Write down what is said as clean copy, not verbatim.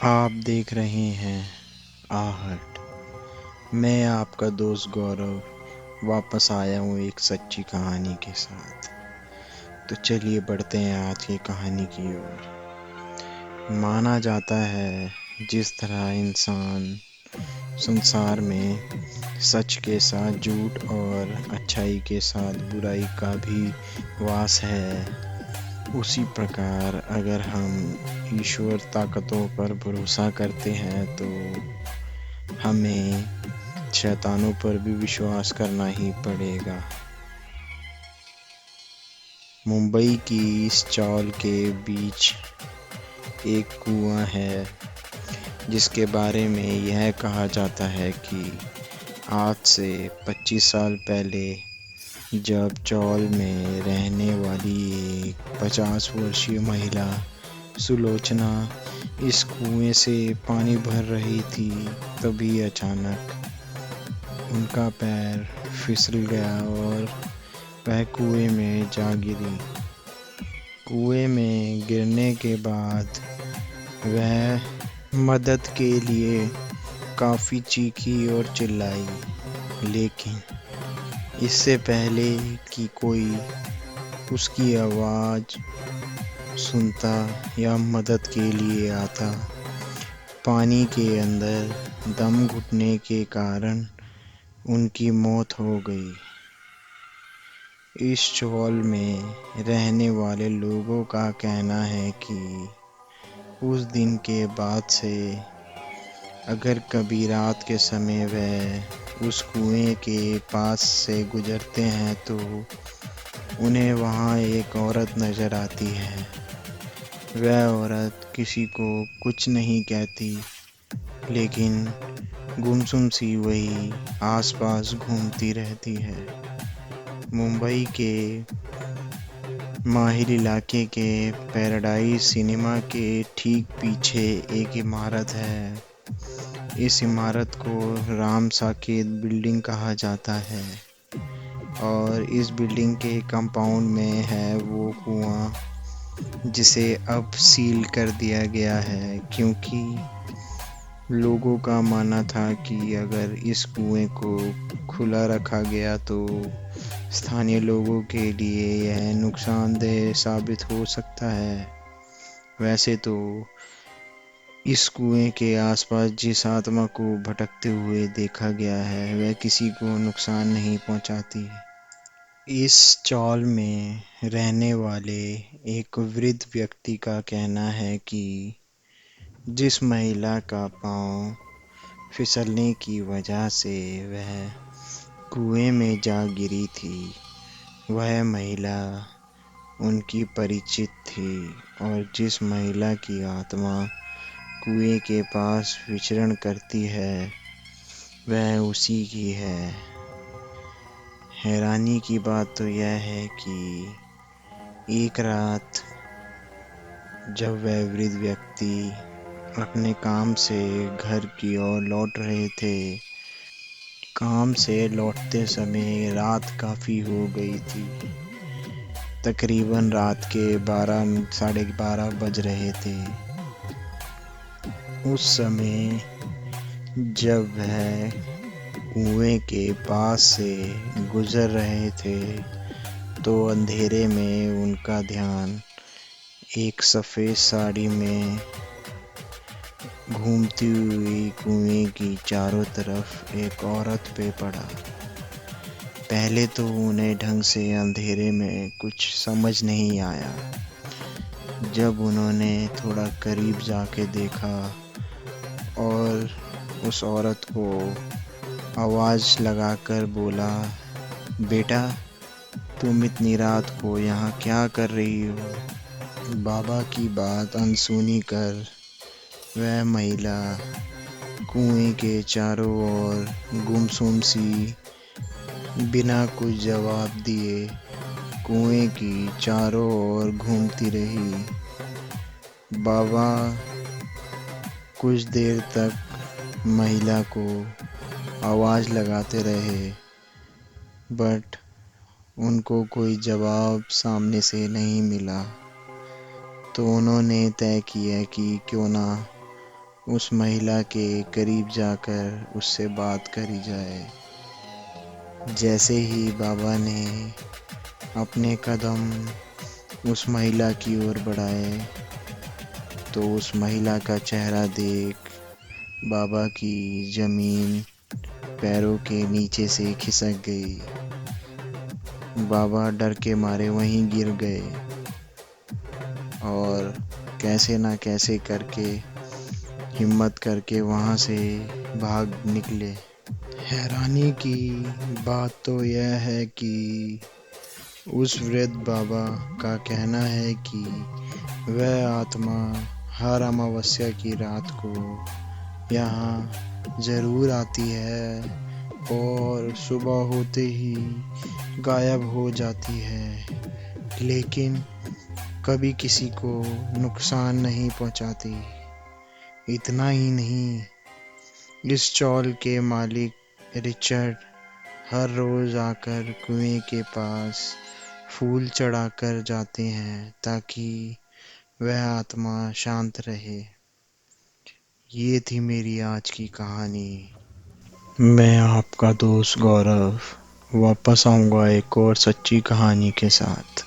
आप देख रहे हैं आहट। मैं आपका दोस्त गौरव वापस आया हूँ एक सच्ची कहानी के साथ। तो चलिए बढ़ते हैं आज की कहानी की ओर। माना जाता है जिस तरह इंसान संसार में सच के साथ झूठ और अच्छाई के साथ बुराई का भी वास है, उसी प्रकार अगर हम ईश्वर ताकतों पर भरोसा करते हैं तो हमें शैतानों पर भी विश्वास करना ही पड़ेगा। मुंबई की इस चौल के बीच एक कुआं है जिसके बारे में यह कहा जाता है कि आज से 25 साल पहले जब चौल में रहने वाली एक 50 वर्षीय महिला सुलोचना इस कुएं से पानी भर रही थी, तभी अचानक उनका पैर फिसल गया और वह कुएं में जा गिरी। कुएं में गिरने के बाद वह मदद के लिए काफ़ी चीखी और चिल्लाई, लेकिन इससे पहले कि कोई उसकी आवाज़ सुनता या मदद के लिए आता, पानी के अंदर दम घुटने के कारण उनकी मौत हो गई। इस चौल में रहने वाले लोगों का कहना है कि उस दिन के बाद से अगर कभी रात के समय वह उस कुएं के पास से गुजरते हैं तो उन्हें वहाँ एक औरत नज़र आती है। वह औरत किसी को कुछ नहीं कहती, लेकिन गुमसुम सी वही आसपास घूमती रहती है। मुंबई के माहिल इलाके के पैराडाइज सिनेमा के ठीक पीछे एक इमारत है। इस इमारत को राम साकेत बिल्डिंग कहा जाता है और इस बिल्डिंग के कंपाउंड में है वो कुआं जिसे अब सील कर दिया गया है, क्योंकि लोगों का मानना था कि अगर इस कुएं को खुला रखा गया तो स्थानीय लोगों के लिए यह नुकसानदेह साबित हो सकता है। वैसे तो इस कुएं के आसपास जिस आत्मा को भटकते हुए देखा गया है वह किसी को नुकसान नहीं पहुंचाती। इस चौल में रहने वाले एक वृद्ध व्यक्ति का कहना है कि जिस महिला का पांव फिसलने की वजह से वह कुएं में जा गिरी थी, वह महिला उनकी परिचित थी और जिस महिला की आत्मा कुएं के पास विचरण करती है वह उसी की है। हैरानी की बात तो यह है कि एक रात जब वह वृद्ध व्यक्ति अपने काम से घर की ओर लौट रहे थे, काम से लौटते समय रात काफ़ी हो गई थी। तकरीबन रात के 12 साढ़े 12 बज रहे थे। उस समय जब वह कुएं के पास से गुजर रहे थे तो अंधेरे में उनका ध्यान एक सफ़ेद साड़ी में घूमती हुई कुएं की चारों तरफ एक औरत पे पड़ा। पहले तो उन्हें ढंग से अंधेरे में कुछ समझ नहीं आया। जब उन्होंने थोड़ा करीब जाके देखा और उस औरत को आवाज़ लगाकर बोला, बेटा तुम इतनी रात को यहाँ क्या कर रही हो? बाबा की बात अनसुनी कर वह महिला कुएं के चारों ओर गुमसुम सी बिना कुछ जवाब दिए कुएं की चारों ओर घूमती रही। बाबा कुछ देर तक महिला को आवाज़ लगाते रहे, बट उनको कोई जवाब सामने से नहीं मिला। तो उन्होंने तय किया कि क्यों ना उस महिला के करीब जाकर उससे बात करी जाए। जैसे ही बाबा ने अपने कदम उस महिला की ओर बढ़ाए तो उस महिला का चेहरा देख बाबा की जमीन पैरों के नीचे से खिसक गई। बाबा डर के मारे वहीं गिर गए और कैसे ना कैसे करके हिम्मत करके वहां से भाग निकले। हैरानी की बात तो यह है कि उस वृद्ध बाबा का कहना है कि वह आत्मा हर अमावस्या की रात को यहाँ जरूर आती है और सुबह होते ही गायब हो जाती है, लेकिन कभी किसी को नुकसान नहीं पहुंचाती। इतना ही नहीं, इस चॉल के मालिक रिचर्ड हर रोज आकर कुएं के पास फूल चढ़ाकर जाते हैं ताकि वह आत्मा शांत रहे। ये थी मेरी आज की कहानी। मैं आपका दोस्त गौरव वापस आऊंगा एक और सच्ची कहानी के साथ।